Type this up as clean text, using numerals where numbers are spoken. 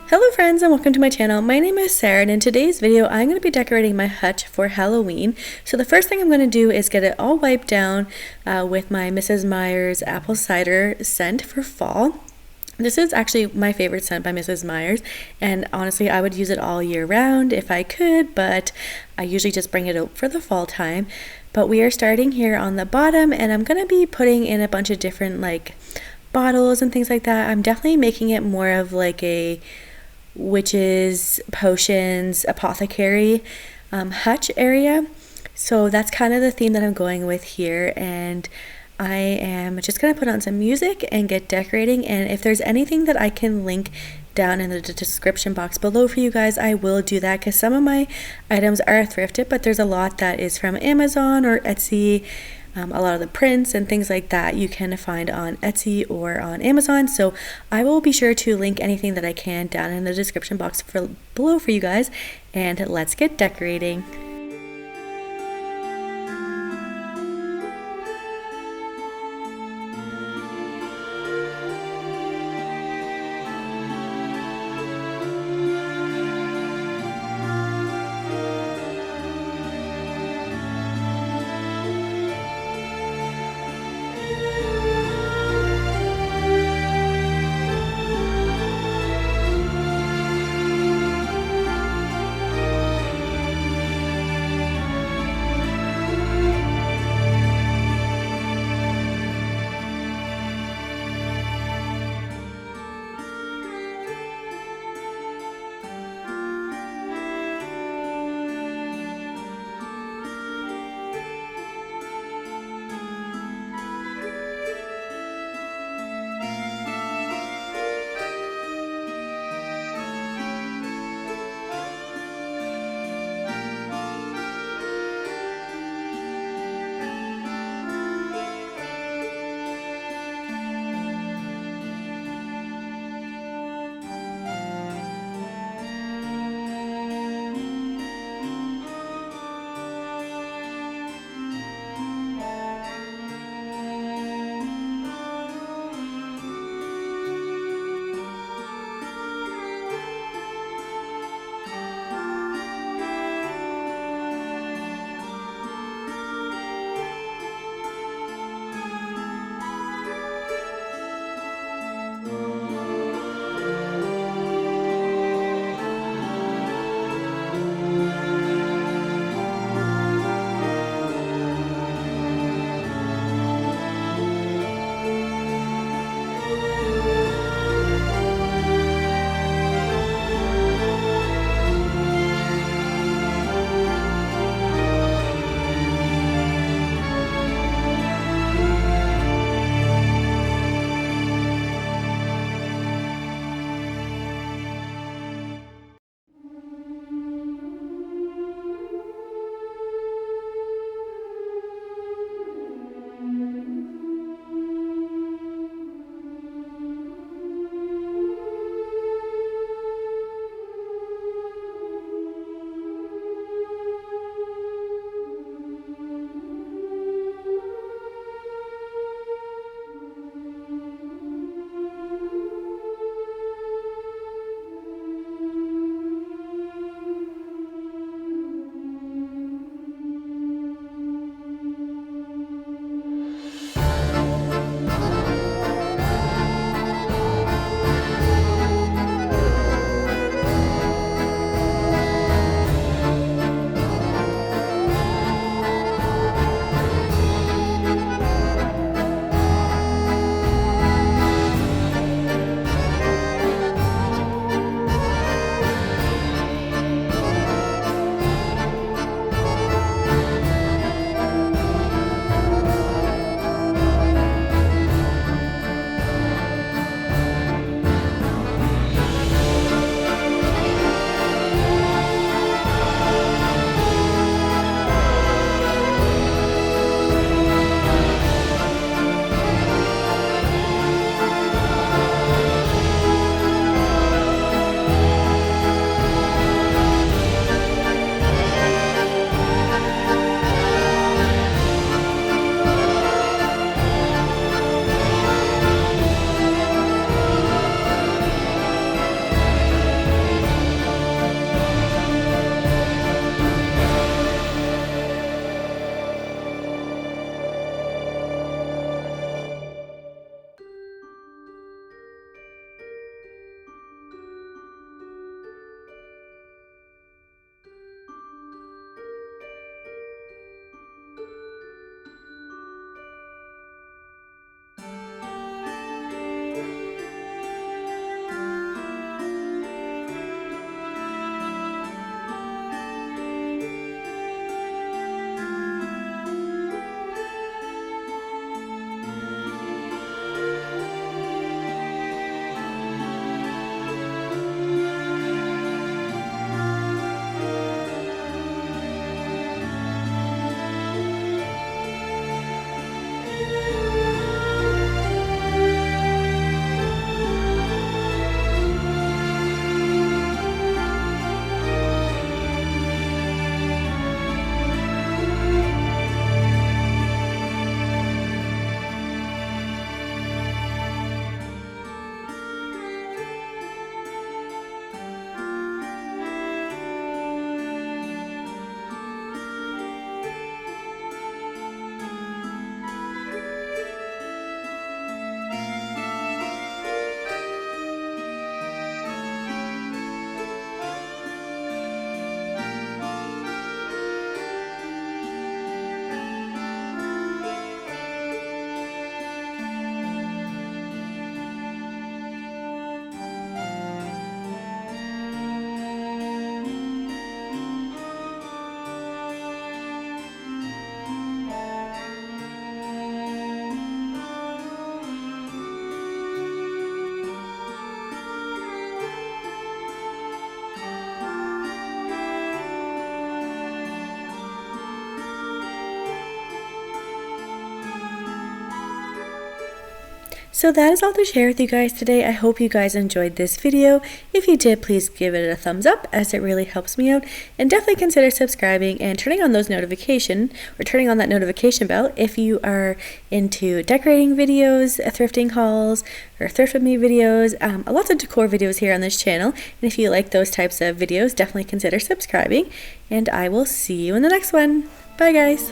Hello friends and welcome to my channel. My name is Sarah and in today's video I'm going to be decorating my hutch for Halloween. So the first thing I'm going to do is get it all wiped down with my Mrs. Meyer's apple cider scent for fall. This is actually my favorite scent by Mrs. Meyer's, and honestly I would use it all year round if I could, but I usually just bring it out for the fall time. But we are starting here on the bottom and I'm going to be putting in a bunch of different bottles and things like that. I'm definitely making it more of like a witches, potions, apothecary hutch area. So that's kind of the theme that I'm going with here, and I am just going to put on some music and get decorating. And if there's anything that I can link down in the description box below for you guys, I will do that, because some of my items are thrifted, but there's a lot that is from Amazon or Etsy. A lot of the prints and things like that you can find on Etsy or on Amazon. So I will be sure to link anything that I can down in the description box below for you guys. And let's get decorating. So that is all to share with you guys today. I hope you guys enjoyed this video. If you did, please give it a thumbs up as it really helps me out, and definitely consider subscribing and turning on that notification bell if you are into decorating videos, thrifting hauls, or thrift with me videos, lots of decor videos here on this channel. And if you like those types of videos, definitely consider subscribing, and I will see you in the next one. Bye guys.